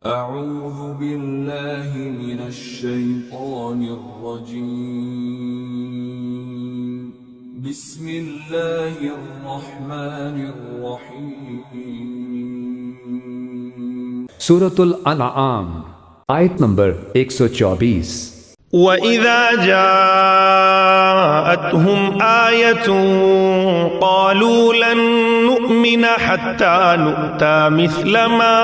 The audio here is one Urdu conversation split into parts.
أعوذ بالله من الشيطان الرجيم بسم الله الرحمن الرحيم سورة الانعام آیت نمبر 124. وَإِذَا جَاءَتْهُمْ آيَةٌ قَالُوا لَن نُّؤْمِنَ حَتَّى نُؤْتَى مِثْلَ مَا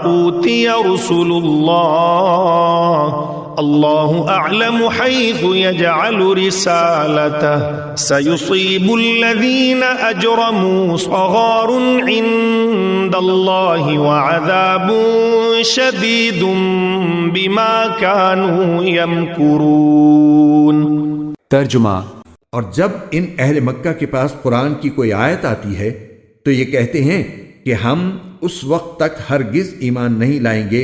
أُوتِيَ رُسُلُ اللَّهِ اللَّهُ أَعْلَمُ حَيْثُ يَجْعَلُ رِسَالَتَهُ سَيُصِيبُ الَّذِينَ أَجْرَمُوا صَغَارٌ عِندَ اللَّهِ وَعَذَابٌ شَدِيدٌ بِمَا كَانُوا يَمْكُرُونَ. ترجمہ: اور جب ان اہل مکہ کے پاس قرآن کی کوئی آیت آتی ہے تو یہ کہتے ہیں کہ ہم اس وقت تک ہرگز ایمان نہیں لائیں گے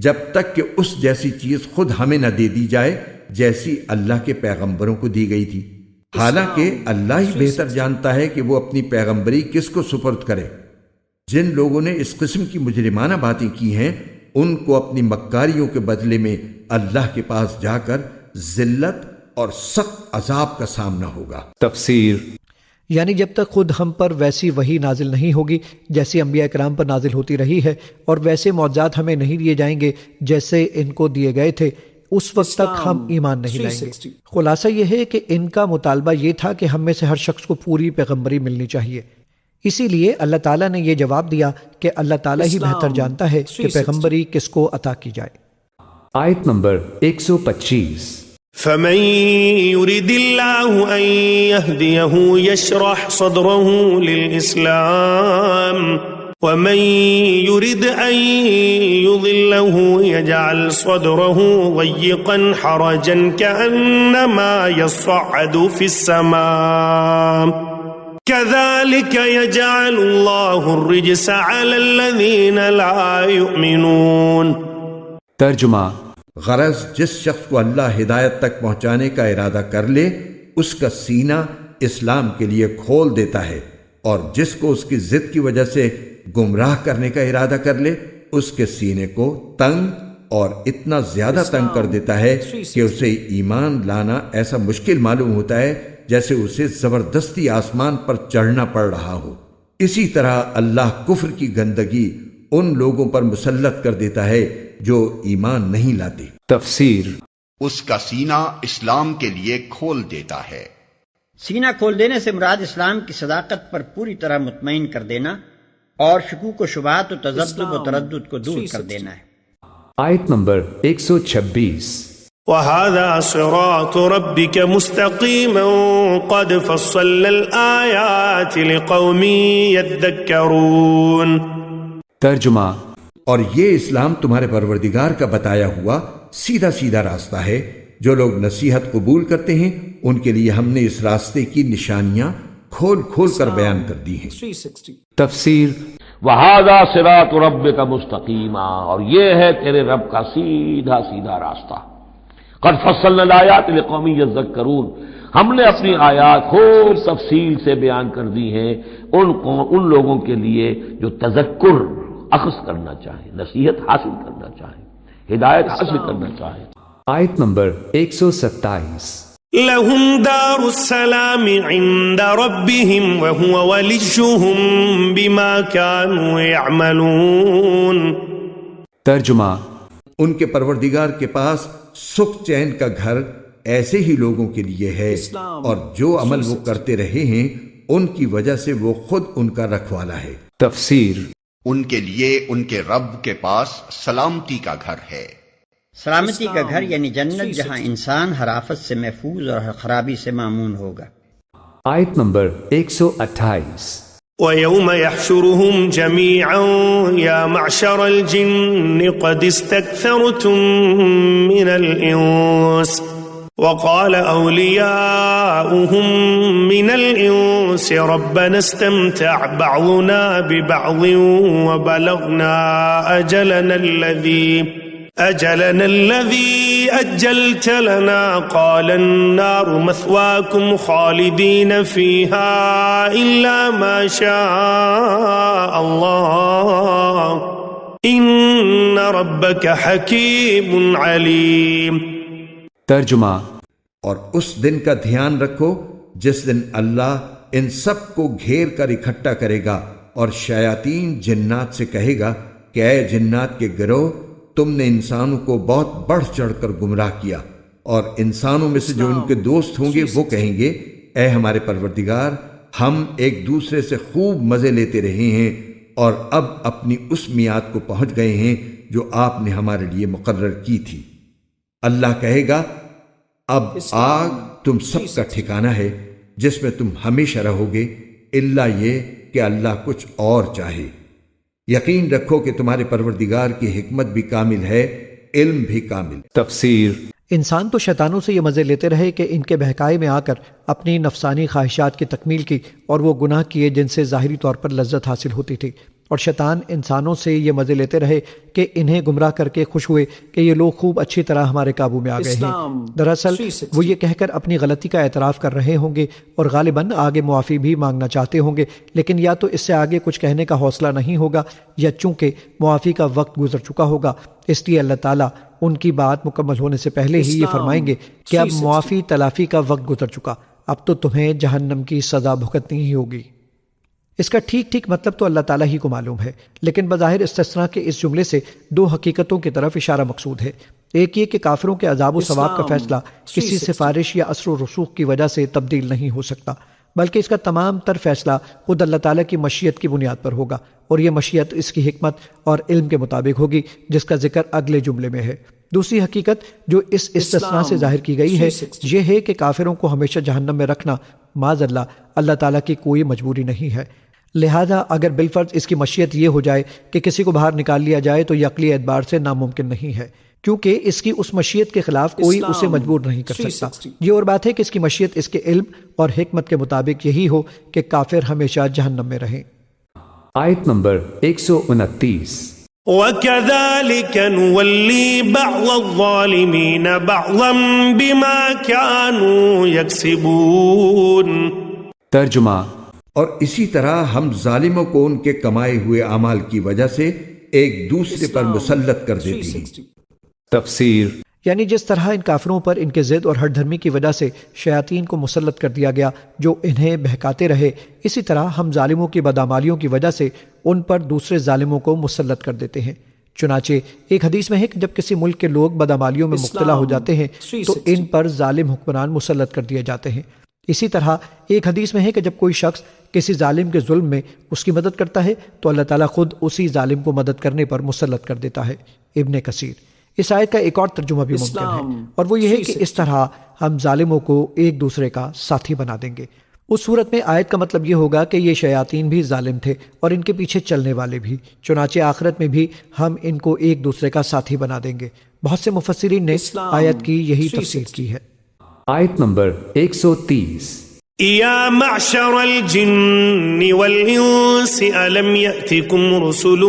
جب تک کہ اس جیسی چیز خود ہمیں نہ دے دی جائے جیسی اللہ کے پیغمبروں کو دی گئی تھی، حالانکہ اللہ ہی بہتر جانتا ہے کہ وہ اپنی پیغمبری کس کو سپرد کرے. جن لوگوں نے اس قسم کی مجرمانہ باتیں کی ہیں ان کو اپنی مکاریوں کے بدلے میں اللہ کے پاس جا کر ذلت اور سخت عذاب کا سامنا ہوگا. تفسیر: یعنی جب تک خود ہم پر ویسی وحی نازل نہیں ہوگی جیسی انبیاء کرام پر نازل ہوتی رہی ہے، اور ویسے معجزات ہمیں نہیں دیے جائیں گے جیسے ان کو دیے گئے تھے، اس وقت تک ہم ایمان نہیں لائیں گے. خلاصہ یہ ہے کہ ان کا مطالبہ یہ تھا کہ ہم میں سے ہر شخص کو پوری پیغمبری ملنی چاہیے. اسی لیے اللہ تعالیٰ نے یہ جواب دیا کہ اللہ تعالیٰ ہی بہتر جانتا ہے کہ پیغمبری کس کو عطا کی جائے. آیت نمبر 125. فمن يرد الله أن يهديه يشرح صدره للإسلام ومن يرد أن يضله يجعل صدره ضيقا حرجا كأنما يصعد في السماء كذلك يجعل الله الرجس على الذين لا يؤمنون. ترجمہ: غرض جس شخص کو اللہ ہدایت تک پہنچانے کا ارادہ کر لے اس کا سینہ اسلام کے لیے کھول دیتا ہے، اور جس کو اس کی ضد کی وجہ سے گمراہ کرنے کا ارادہ کر لے اس کے سینے کو تنگ اور اتنا زیادہ تنگ کر دیتا ہے کہ اسے ایمان لانا ایسا مشکل معلوم ہوتا ہے جیسے اسے زبردستی آسمان پر چڑھنا پڑ رہا ہو. اسی طرح اللہ کفر کی گندگی ان لوگوں پر مسلط کر دیتا ہے جو ایمان نہیں لاتے. تفسیر: اس کا سینہ اسلام کے لیے کھول دیتا ہے. سینہ کھول دینے سے مراد اسلام کی صداقت پر پوری طرح مطمئن کر دینا اور شکوک و شبہات و تذبذب و تردد کو دور کر دینا ہے. آیت نمبر 126. وَهَذَا صِرَاطُ رَبِّكَ مُسْتَقِيمًا قَدْ فَصَّلْنَا الْآيَاتِ لِقَوْمٍ يَذَّكَّرُونَ. ترجمہ: اور یہ اسلام تمہارے پروردگار کا بتایا ہوا سیدھا سیدھا راستہ ہے. جو لوگ نصیحت قبول کرتے ہیں ان کے لیے ہم نے اس راستے کی نشانیاں کھول کھول کر بیان کر دی ہیں. تفسیر: وَهَذَا صِرَاطُ رَبِّكَ مُسْتَقِيمًا، اور یہ ہے تیرے رب کا سیدھا سیدھا راستہ. قَدْ فَصَّلْنَا الْآيَاتِ لِقَوْمٍ يَذَّكَّرُونَ، ہم نے اپنی آیات خوب تفصیل سے بیان کر دی ہیں ان لوگوں کے لیے جو تذکر اخذ کرنا چاہیں، نصیحت حاصل کرنا چاہیں، ہدایت حاصل کرنا چاہیں. آیت نمبر 127. لهم دار السلام عند ربهم وهو وليهم بما كانوا يعملون. ترجمہ: ان کے پروردگار کے پاس سکھ چین کا گھر ایسے ہی لوگوں کے لیے ہے، اور جو عمل وہ کرتے رہے ہیں ان کی وجہ سے وہ خود ان کا رکھوالا ہے. تفسیر: ان کے لیے ان کے رب کے پاس سلامتی کا گھر ہے. سلامتی کا گھر یعنی جنت، جہاں انسان ہر آفت سے محفوظ اور ہر خرابی سے مامون ہوگا. آیت نمبر 128. وَيَوْمَ يَحْشُرُهُمْ جَمِيعًا يَا مَعْشَرَ الْجِنِّ قَدِ اسْتَكْثَرْتُم مِّنَ الْإِنسِ وَقَالَ أَوْلِيَاؤُهُم مِّنَ الْإِنسِ رَبَّنَا اسْتَمْتَعَ بَعْضُنَا بِبَعْضٍ وَبَلَغْنَا أَجَلَنَا الَّذِي أَجَّلْتَ لَنَا قَالَ النَّارُ مَثْوَاكُمْ خَالِدِينَ فِيهَا إِلَّا مَا شَاءَ اللَّهُ ان ربک حکیم علیم۔ ترجمہ، اور اس دن کا دھیان رکھو جس دن اللہ ان سب کو گھیر کر اکٹھا کرے گا اور شیاطین جنات سے کہے گا کہ اے جنات کے گروہ، تم نے انسانوں کو بہت بڑھ چڑھ کر گمراہ کیا، اور انسانوں میں سے جو ان کے دوست ہوں گے وہ کہیں گے اے ہمارے پروردگار، ہم ایک دوسرے سے خوب مزے لیتے رہے ہیں اور اب اپنی اس میعاد کو پہنچ گئے ہیں جو آپ نے ہمارے لیے مقرر کی تھی۔ اللہ کہے گا اب آگ تم سب کا ٹھکانہ ہے جس میں تم ہمیشہ رہو گے، الا یہ کہ اللہ کچھ اور چاہے۔ یقین رکھو کہ تمہارے پروردگار کی حکمت بھی کامل ہے، علم بھی کامل۔ تفسیر۔ انسان تو شیطانوں سے یہ مزے لیتے رہے کہ ان کے بہکائے میں آ کر اپنی نفسانی خواہشات کی تکمیل کی اور وہ گناہ کیے جن سے ظاہری طور پر لذت حاصل ہوتی تھی، اور شیطان انسانوں سے یہ مزے لیتے رہے کہ انہیں گمراہ کر کے خوش ہوئے کہ یہ لوگ خوب اچھی طرح ہمارے قابو میں آ گئے ہیں۔ دراصل وہ یہ کہہ کر اپنی غلطی کا اعتراف کر رہے ہوں گے اور غالباً آگے معافی بھی مانگنا چاہتے ہوں گے، لیکن یا تو اس سے آگے کچھ کہنے کا حوصلہ نہیں ہوگا، یا چونکہ معافی کا وقت گزر چکا ہوگا، اس لیے اللہ تعالیٰ ان کی بات مکمل ہونے سے پہلے ہی یہ فرمائیں گے کہ اب معافی تلافی کا وقت گزر چکا، اب تو تمہیں جہنم کی سزا بھگتنی ہی ہوگی۔ اس کا ٹھیک ٹھیک مطلب تو اللہ تعالیٰ ہی کو معلوم ہے، لیکن بظاہر استثناء کے اس جملے سے دو حقیقتوں کی طرف اشارہ مقصود ہے۔ ایک یہ کہ کافروں کے عذاب و ثواب کا فیصلہ کسی سفارش یا اثر و رسوخ کی وجہ سے تبدیل نہیں ہو سکتا، بلکہ اس کا تمام تر فیصلہ خود اللہ تعالیٰ کی مشیت کی بنیاد پر ہوگا، اور یہ مشیت اس کی حکمت اور علم کے مطابق ہوگی، جس کا ذکر اگلے جملے میں ہے۔ دوسری حقیقت جو اس استثناء سے ظاہر کی گئی ہے یہ ہے کہ کافروں کو ہمیشہ جہنم میں رکھنا معاذ اللہ تعالیٰ کی کوئی مجبوری نہیں ہے، لہذا اگر بالفرض اس کی مشیت یہ ہو جائے کہ کسی کو باہر نکال لیا جائے تو یہ عقلی اعتبار سے ناممکن نہیں ہے، کیونکہ اس کی اس مشیت کے خلاف کوئی اسے مجبور نہیں کر سکتا۔ یہ اور بات ہے کہ اس کی مشیت اس کے علم اور حکمت کے مطابق یہی ہو کہ کافر ہمیشہ جہنم میں رہیں۔ آیت نمبر 129۔ وَكَذَلِكَ نُوَلِّي بَعْضَ الظَّالِمِينَ بَعْضًا بِمَا كَانُوا يَكْسِبُونَ۔ ترجمہ، اور اسی طرح ہم ظالموں کو ان کے کمائے ہوئے اعمال کی وجہ سے ایک دوسرے پر مسلط کر دیتے ہیں۔ تفسیر۔ یعنی جس طرح ان کافروں پر ان کے ضد اور ہٹ دھرمی کی وجہ سے شیاطین کو مسلط کر دیا گیا جو انہیں بہکاتے رہے، اسی طرح ہم ظالموں کی بدعمالیوں کی وجہ سے ان پر دوسرے ظالموں کو مسلط کر دیتے ہیں۔ چنانچہ ایک حدیث میں ہے کہ جب کسی ملک کے لوگ بدعمالیوں میں مبتلا ہو جاتے ہیں تو ان پر ظالم حکمران مسلط کر دیے جاتے ہیں۔ اسی طرح ایک حدیث میں ہے کہ جب کوئی شخص کسی ظالم کے ظلم میں اس کی مدد کرتا ہے تو اللہ تعالیٰ خود اسی ظالم کو مدد کرنے پر مسلط کر دیتا ہے۔ ابن کثیر۔ اس آیت کا ایک اور ترجمہ بھی ممکن ہے، اور وہ یہ ہے کہ اس طرح ہم ظالموں کو ایک دوسرے کا ساتھی بنا دیں گے۔ اس صورت میں آیت کا مطلب یہ ہوگا کہ یہ شیاطین بھی ظالم تھے اور ان کے پیچھے چلنے والے بھی، چنانچہ آخرت میں بھی ہم ان کو ایک دوسرے کا ساتھی بنا دیں گے۔ بہت سے مفسرین نے آیت کی یہی تفسیر کی ہے۔ آیت نمبر 130۔ يا معشر الجن والإنس ألم يأتكم رسل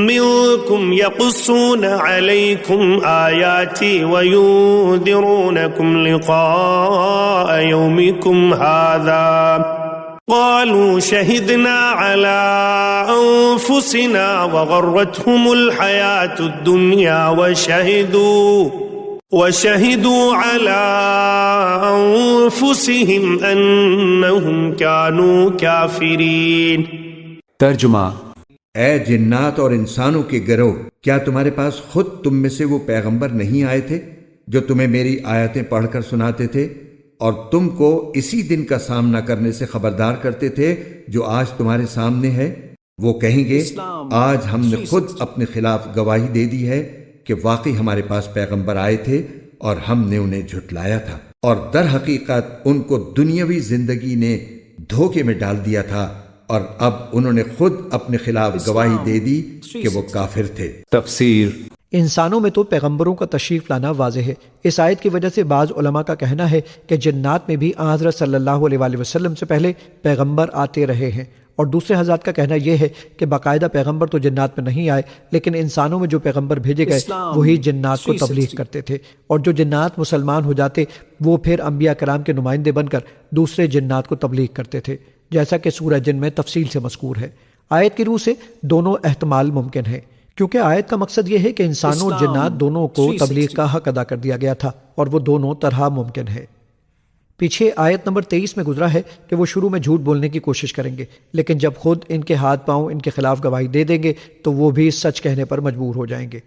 منكم يقصون عليكم آياتي وينذرونكم لقاء يومكم هذا قالوا شهدنا على أنفسنا وغرتهم الحياة الدنيا وشهدوا على أنفسهم أنهم كانوا كافرين۔ ترجمہ، اے جنات اور انسانوں کے گروہ، کیا تمہارے پاس خود تم میں سے وہ پیغمبر نہیں آئے تھے جو تمہیں میری آیتیں پڑھ کر سناتے تھے اور تم کو اسی دن کا سامنا کرنے سے خبردار کرتے تھے جو آج تمہارے سامنے ہے؟ وہ کہیں گے آج ہم نے خود اپنے خلاف گواہی دے دی ہے کہ واقعی ہمارے پاس پیغمبر آئے تھے اور ہم نے انہیں جھٹلایا تھا، اور در حقیقت ان کو دنیاوی زندگی نے دھوکے میں ڈال دیا تھا، اور اب انہوں نے خود اپنے خلاف گواہی دے دی کہ وہ کافر تھے۔ تفسیر۔ انسانوں میں تو پیغمبروں کا تشریف لانا واضح ہے۔ اس آیت کی وجہ سے بعض علماء کا کہنا ہے کہ جنات میں بھی حضرت صلی اللہ علیہ وآلہ وسلم سے پہلے پیغمبر آتے رہے ہیں، اور دوسرے حضرات کا کہنا یہ ہے کہ باقاعدہ پیغمبر تو جنات میں نہیں آئے، لیکن انسانوں میں جو پیغمبر بھیجے گئے وہی جنات کو تبلیغ کرتے تھے، اور جو جنات مسلمان ہو جاتے وہ پھر انبیاء کرام کے نمائندے بن کر دوسرے جنات کو تبلیغ کرتے تھے، جیسا کہ سورہ جن میں تفصیل سے مذکور ہے۔ آیت کی روح سے دونوں احتمال ممکن ہیں، کیونکہ آیت کا مقصد یہ ہے کہ انسانوں اور جنات دونوں کو تبلیغ کا حق ادا کر دیا گیا تھا اور وہ دونوں طرح ممکن ہے۔ پیچھے آیت نمبر 23 میں گزرا ہے کہ وہ شروع میں جھوٹ بولنے کی کوشش کریں گے، لیکن جب خود ان کے ہاتھ پاؤں ان کے خلاف گواہی دے دیں گے تو وہ بھی سچ کہنے پر مجبور ہو جائیں گے۔